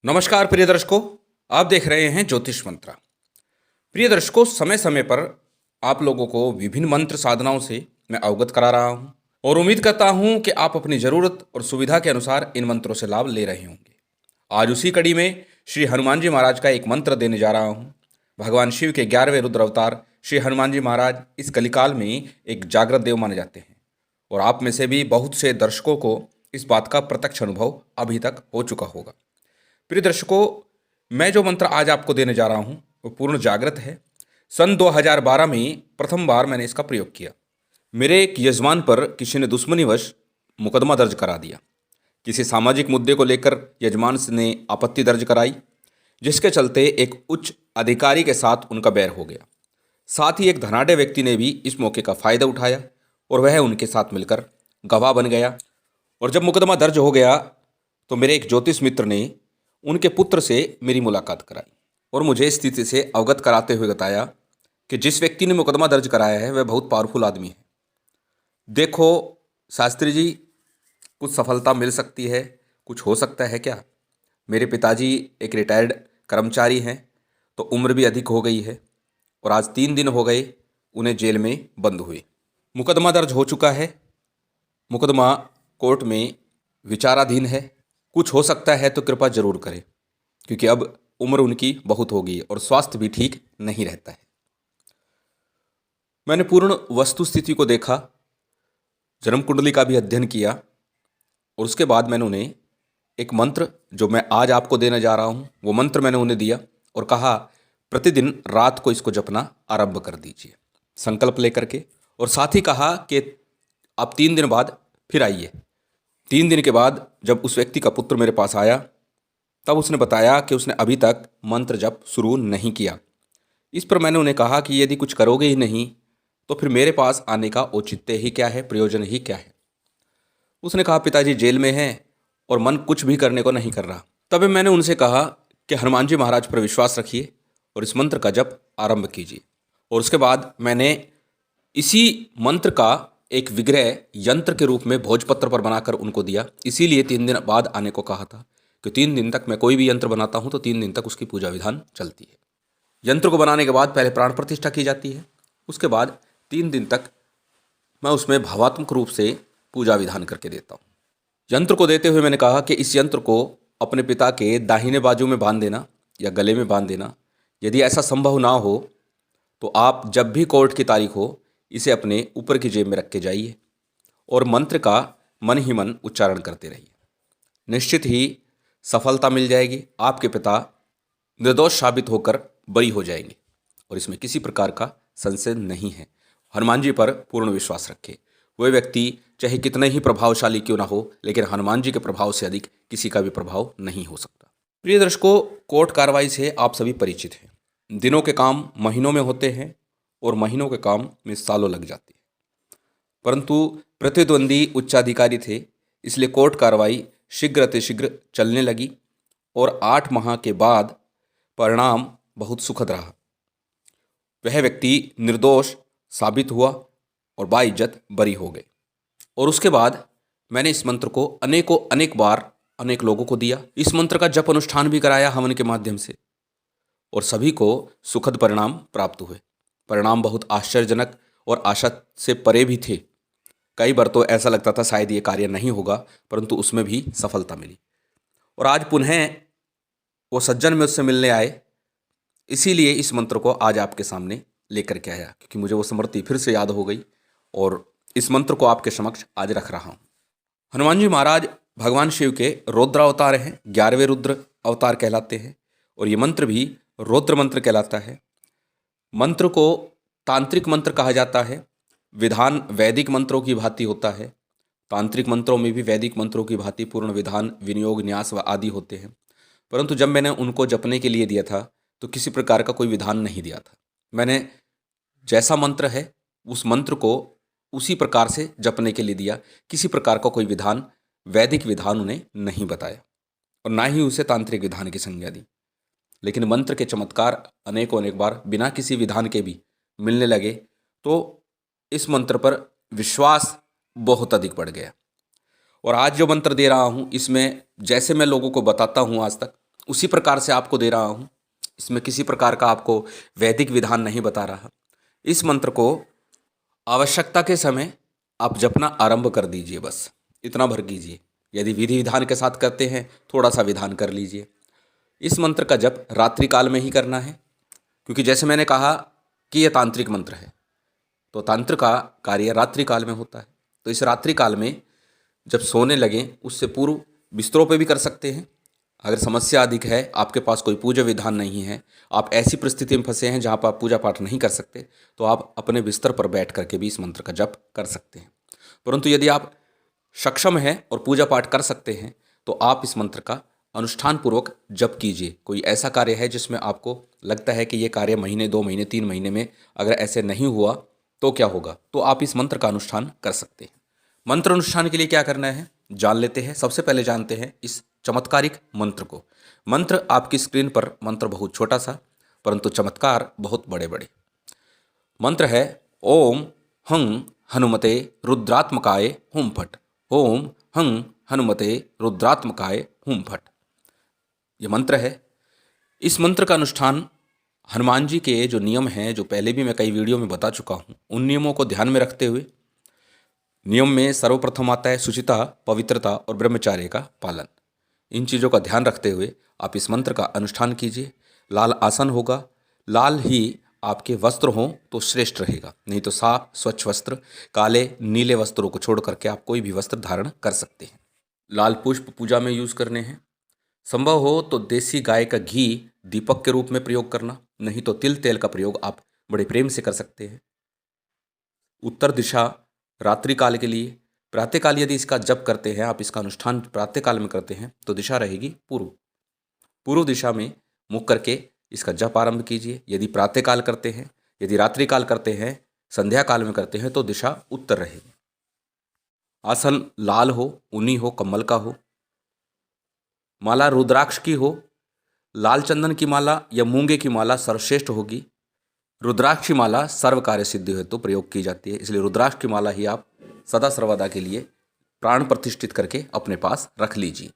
नमस्कार प्रिय दर्शकों, आप देख रहे हैं ज्योतिष मंत्रा। प्रिय दर्शकों, समय समय पर आप लोगों को विभिन्न मंत्र साधनाओं से मैं अवगत करा रहा हूं और उम्मीद करता हूं कि आप अपनी जरूरत और सुविधा के अनुसार इन मंत्रों से लाभ ले रहे होंगे। आज उसी कड़ी में श्री हनुमान जी महाराज का एक मंत्र देने जा रहा हूं। भगवान शिव के 11वें रुद्र अवतार श्री हनुमान जी महाराज इस कलिकाल में एक जागृत देव माने जाते हैं और आप में से भी बहुत से दर्शकों को इस बात का प्रत्यक्ष अनुभव अभी तक हो चुका होगा। प्रिय दर्शकों, मैं जो मंत्र आज आपको देने जा रहा हूं वो पूर्ण जागृत है। सन 2012 में प्रथम बार मैंने इसका प्रयोग किया। मेरे एक यजमान पर किसी ने दुश्मनीवश मुकदमा दर्ज करा दिया। किसी सामाजिक मुद्दे को लेकर यजमान ने आपत्ति दर्ज कराई, जिसके चलते एक उच्च अधिकारी के साथ उनका बैर हो गया। साथ ही एक धनाढ़ व्यक्ति ने भी इस मौके का फायदा उठाया और वह उनके साथ मिलकर गवाह बन गया। और जब मुकदमा दर्ज हो गया तो मेरे एक ज्योतिष मित्र ने उनके पुत्र से मेरी मुलाकात कराई और मुझे इस स्थिति से अवगत कराते हुए बताया कि जिस व्यक्ति ने मुकदमा दर्ज कराया है वह बहुत पावरफुल आदमी है। देखो शास्त्री जी, कुछ सफलता मिल सकती है, कुछ हो सकता है क्या। मेरे पिताजी एक रिटायर्ड कर्मचारी हैं, तो उम्र भी अधिक हो गई है और आज 3 दिन हो गए उन्हें जेल में बंद हुए। मुकदमा दर्ज हो चुका है, मुकदमा कोर्ट में विचाराधीन है। कुछ हो सकता है तो कृपा जरूर करें, क्योंकि अब उम्र उनकी बहुत हो गई और स्वास्थ्य भी ठीक नहीं रहता है। मैंने पूर्ण वस्तु स्थिति को देखा, जन्म कुंडली का भी अध्ययन किया और उसके बाद मैंने उन्हें एक मंत्र जो मैं आज आपको देने जा रहा हूं वो मंत्र मैंने उन्हें दिया और कहा प्रतिदिन रात को इसको जपना आरंभ कर दीजिए संकल्प लेकर के। और साथ ही कहा कि आप 3 दिन बाद फिर आइए। 3 दिन के बाद जब उस व्यक्ति का पुत्र मेरे पास आया तब उसने बताया कि उसने अभी तक मंत्र जप शुरू नहीं किया। इस पर मैंने उन्हें कहा कि यदि कुछ करोगे ही नहीं तो फिर मेरे पास आने का औचित्य ही क्या है, प्रयोजन ही क्या है। उसने कहा पिताजी जेल में हैं और मन कुछ भी करने को नहीं कर रहा। तब मैंने उनसे कहा कि हनुमान जी महाराज पर विश्वास रखिए और इस मंत्र का जप आरंभ कीजिए। और उसके बाद मैंने इसी मंत्र का एक विग्रह यंत्र के रूप में भोजपत्र पर बनाकर उनको दिया। इसीलिए 3 दिन बाद आने को कहा था कि 3 दिन तक मैं कोई भी यंत्र बनाता हूं तो 3 दिन तक उसकी पूजा विधान चलती है। यंत्र को बनाने के बाद पहले प्राण प्रतिष्ठा की जाती है, उसके बाद 3 दिन तक मैं उसमें भावात्मक रूप से पूजा विधान करके देता हूँ। यंत्र को देते हुए मैंने कहा कि इस यंत्र को अपने पिता के दाहिने बाजू में बांध देना या गले में बांध देना। यदि ऐसा संभव ना हो तो आप जब भी कोर्ट की तारीख हो इसे अपने ऊपर की जेब में रख के जाइए और मंत्र का मन ही मन उच्चारण करते रहिए। निश्चित ही सफलता मिल जाएगी, आपके पिता निर्दोष साबित होकर बरी हो जाएंगे और इसमें किसी प्रकार का संशय नहीं है। हनुमान जी पर पूर्ण विश्वास रखें। वह व्यक्ति चाहे कितना ही प्रभावशाली क्यों ना हो, लेकिन हनुमान जी के प्रभाव से अधिक किसी का भी प्रभाव नहीं हो सकता। प्रिय दर्शकों, कोर्ट कार्रवाई से आप सभी परिचित हैं। दिनों के काम महीनों में होते हैं और महीनों के काम में सालों लग जाती है, परंतु प्रतिद्वंदी उच्चाधिकारी थे, इसलिए कोर्ट कार्रवाई शीघ्र अतिशीघ्र चलने लगी और 8 माह के बाद परिणाम बहुत सुखद रहा। वह व्यक्ति निर्दोष साबित हुआ और बाइज्जत बरी हो गए। और उसके बाद मैंने इस मंत्र को अनेक बार अनेक लोगों को दिया। इस मंत्र का जप अनुष्ठान भी कराया हवन के माध्यम से और सभी को सुखद परिणाम प्राप्त हुए। परिणाम बहुत आश्चर्यजनक और आशा से परे भी थे। कई बार तो ऐसा लगता था शायद ये कार्य नहीं होगा, परंतु उसमें भी सफलता मिली। और आज पुनः वो सज्जन मुझसे मिलने आए, इसीलिए इस मंत्र को आज आपके सामने लेकर के आया, क्योंकि मुझे वो स्मृति फिर से याद हो गई और इस मंत्र को आपके समक्ष आज रख रहा हूँ। हनुमान जी महाराज भगवान शिव के रौद्र अवतार हैं, 11वें रुद्र अवतार कहलाते हैं और ये मंत्र भी रौद्र मंत्र कहलाता है। मंत्र को तांत्रिक मंत्र कहा जाता है। विधान वैदिक मंत्रों की भांति होता है। तांत्रिक मंत्रों में भी वैदिक मंत्रों की भांति पूर्ण विधान, विनियोग, न्यास व आदि होते हैं, परंतु जब मैंने उनको जपने के लिए दिया था तो किसी प्रकार का कोई विधान नहीं दिया था। मैंने जैसा मंत्र है उस मंत्र को उसी प्रकार से जपने के लिए दिया। किसी प्रकार का कोई विधान, वैदिक विधान उन्हें नहीं बताया और ना ही उसे तांत्रिक विधान की संज्ञा दी। लेकिन मंत्र के चमत्कार अनेक बार बिना किसी विधान के भी मिलने लगे तो इस मंत्र पर विश्वास बहुत अधिक बढ़ गया। और आज जो मंत्र दे रहा हूँ इसमें जैसे मैं लोगों को बताता हूँ आज तक उसी प्रकार से आपको दे रहा हूँ। इसमें किसी प्रकार का आपको वैदिक विधान नहीं बता रहा। इस मंत्र को आवश्यकता के समय आप जपना आरंभ कर दीजिए, बस इतना भर कीजिए। यदि विधि विधान के साथ करते हैं, थोड़ा सा विधान कर लीजिए। इस मंत्र का जप रात्रि काल में ही करना है, क्योंकि जैसे मैंने कहा कि यह तांत्रिक मंत्र है, तो तंत्र का कार्य रात्रि काल में होता है। तो इस रात्रि काल में जब सोने लगें उससे पूर्व बिस्तरों पे भी कर सकते हैं। अगर समस्या अधिक है, आपके पास कोई पूजा विधान नहीं है, आप ऐसी परिस्थिति में फंसे हैं जहाँ पर आप पूजा पाठ नहीं कर सकते, तो आप अपने बिस्तर पर बैठ करके भी इस मंत्र का जप कर सकते हैं। परंतु यदि आप सक्षम हैं और पूजा पाठ कर सकते हैं, तो आप इस मंत्र का अनुष्ठान पूर्वक जप कीजिए। कोई ऐसा कार्य है जिसमें आपको लगता है कि ये कार्य महीने, 2 महीने, 3 महीने में अगर ऐसे नहीं हुआ तो क्या होगा, तो आप इस मंत्र का अनुष्ठान कर सकते हैं। मंत्र अनुष्ठान के लिए क्या करना है जान लेते हैं। सबसे पहले जानते हैं इस चमत्कारिक मंत्र को। मंत्र आपकी स्क्रीन पर, मंत्र बहुत छोटा सा परंतु चमत्कार बहुत बड़े बड़े। मंत्र है ओम हं हनुमते रुद्रात्मकाय हुम फट। ओम हं हनुमते रुद्रात्मकाय हुम फट, ये मंत्र है। इस मंत्र का अनुष्ठान हनुमान जी के जो नियम हैं, जो पहले भी मैं कई वीडियो में बता चुका हूँ, उन नियमों को ध्यान में रखते हुए, नियम में सर्वप्रथम आता है शुचिता, पवित्रता और ब्रह्मचार्य का पालन। इन चीज़ों का ध्यान रखते हुए आप इस मंत्र का अनुष्ठान कीजिए। लाल आसन होगा, लाल ही आपके वस्त्र हों तो श्रेष्ठ रहेगा, नहीं तो साफ स्वच्छ वस्त्र, काले नीले वस्त्रों को छोड़ करके आप कोई भी वस्त्र धारण कर सकते हैं। लाल पुष्प पूजा में यूज़ करने हैं। संभव हो तो देसी गाय का घी दीपक के रूप में प्रयोग करना, नहीं तो तिल तेल का प्रयोग आप बड़े प्रेम से कर सकते हैं। उत्तर दिशा रात्रि काल के लिए, प्रातःकाल यदि इसका जप करते हैं, आप इसका अनुष्ठान प्रातःकाल में करते हैं, तो दिशा रहेगी पूर्व। पूर्व दिशा में मुख करके इसका जप आरंभ कीजिए। यदि प्रातःकाल करते हैं, यदि रात्रि काल करते हैं, संध्या काल में करते हैं, तो दिशा उत्तर रहेगी। आसन लाल हो, ऊनी हो, कम्बल का हो। माला रुद्राक्ष की हो, लाल चंदन की माला या मूंगे की माला सर्वश्रेष्ठ होगी। रुद्राक्ष की माला सर्व कार्य सिद्धि हेतु प्रयोग की जाती है, इसलिए रुद्राक्ष की माला ही आप सदा सर्वदा के लिए प्राण प्रतिष्ठित करके अपने पास रख लीजिए।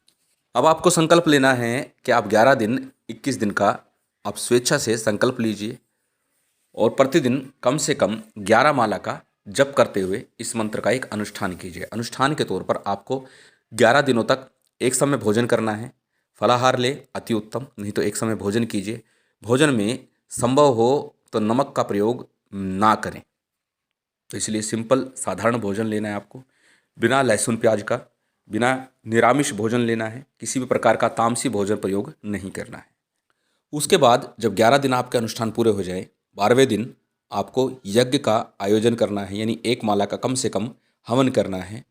अब आपको संकल्प लेना है कि आप 11 दिन 21 दिन का आप स्वेच्छा से संकल्प लीजिए और प्रतिदिन कम से कम 11 माला का जप करते हुए इस मंत्र का एक अनुष्ठान कीजिए। अनुष्ठान के तौर पर आपको 11 दिनों तक एक समय भोजन करना है। फलाहार ले अति उत्तम, नहीं तो एक समय भोजन कीजिए। भोजन में संभव हो तो नमक का प्रयोग ना करें, तो इसलिए सिंपल साधारण भोजन लेना है आपको। बिना लहसुन प्याज का, बिना निरामिष भोजन लेना है। किसी भी प्रकार का तामसी भोजन प्रयोग नहीं करना है। उसके बाद जब 11 दिन आपके अनुष्ठान पूरे हो जाए, 12वें दिन आपको यज्ञ का आयोजन करना है, यानी एक माला का कम से कम हवन करना है।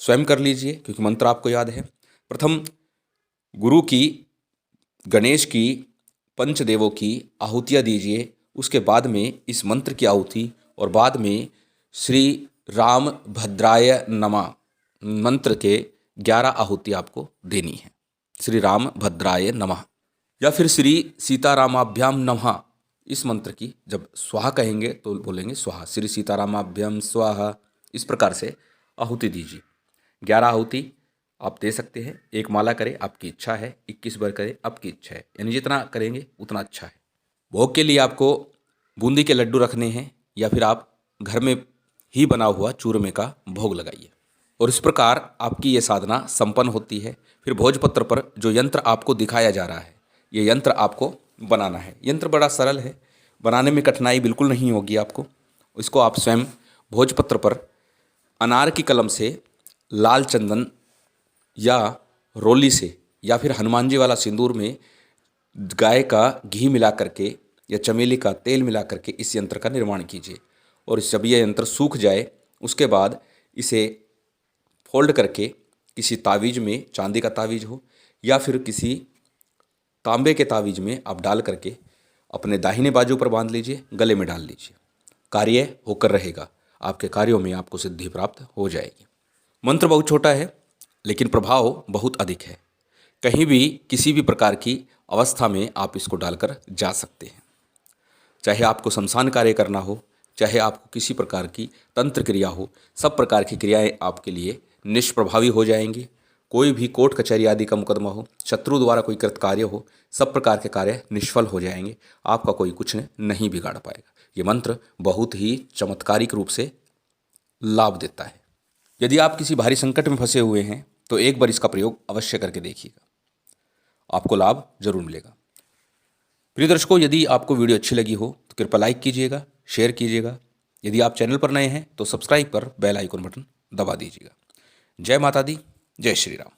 स्वयं कर लीजिए क्योंकि मंत्र आपको याद है। प्रथम गुरु की, गणेश की, पंचदेवों की आहुतियाँ दीजिए। उसके बाद में इस मंत्र की आहुति और बाद में श्री राम भद्राय नमः मंत्र के 11 आहुति आपको देनी है। श्री राम भद्राय नमः या फिर श्री सीतारामाभ्याम नमः, इस मंत्र की जब स्वाहा कहेंगे तो बोलेंगे स्वाहा, श्री सीतारामाभ्याम स्वाहा। इस प्रकार से आहुति दीजिए। 11 आहुति आप दे सकते हैं। एक माला करें, आपकी इच्छा है। 21 बार करें, आपकी इच्छा है, यानी जितना करेंगे उतना अच्छा है। भोग के लिए आपको बूंदी के लड्डू रखने हैं या फिर आप घर में ही बना हुआ चूरमे का भोग लगाइए और इस प्रकार आपकी ये साधना संपन्न होती है। फिर भोजपत्र पर जो यंत्र आपको दिखाया जा रहा है, ये यंत्र आपको बनाना है। यंत्र बड़ा सरल है, बनाने में कठिनाई बिल्कुल नहीं होगी आपको। इसको आप स्वयं भोजपत्र पर अनार की कलम से लाल चंदन या रोली से या फिर हनुमान जी वाला सिंदूर में गाय का घी मिला करके या चमेली का तेल मिला करके इस यंत्र का निर्माण कीजिए। और जब यह यंत्र सूख जाए उसके बाद इसे फोल्ड करके किसी तावीज़ में, चांदी का तावीज़ हो या फिर किसी तांबे के तावीज़ में आप डाल करके अपने दाहिने बाजू पर बांध लीजिए, गले में डाल लीजिए। कार्य होकर रहेगा, आपके कार्यों में आपको सिद्धि प्राप्त हो जाएगी। मंत्र बहुत छोटा है लेकिन प्रभाव बहुत अधिक है। कहीं भी किसी भी प्रकार की अवस्था में आप इसको डालकर जा सकते हैं। चाहे आपको शमशान कार्य करना हो, चाहे आपको किसी प्रकार की तंत्र क्रिया हो, सब प्रकार की क्रियाएं आपके लिए निष्प्रभावी हो जाएंगी। कोई भी कोर्ट कचहरी आदि का मुकदमा हो, शत्रु द्वारा कोई कृत कार्य हो, सब प्रकार के कार्य निष्फल हो जाएंगे। आपका कोई कुछ नहीं बिगाड़ पाएगा। ये मंत्र बहुत ही चमत्कारिक रूप से लाभ देता है। यदि आप किसी भारी संकट में फंसे हुए हैं तो एक बार इसका प्रयोग अवश्य करके देखिएगा, आपको लाभ जरूर मिलेगा। प्रिय दर्शकों, यदि आपको वीडियो अच्छी लगी हो तो कृपया लाइक कीजिएगा, शेयर कीजिएगा। यदि आप चैनल पर नए हैं तो सब्सक्राइब कर बेल आइकन बटन दबा दीजिएगा। जय माता दी, जय श्री राम।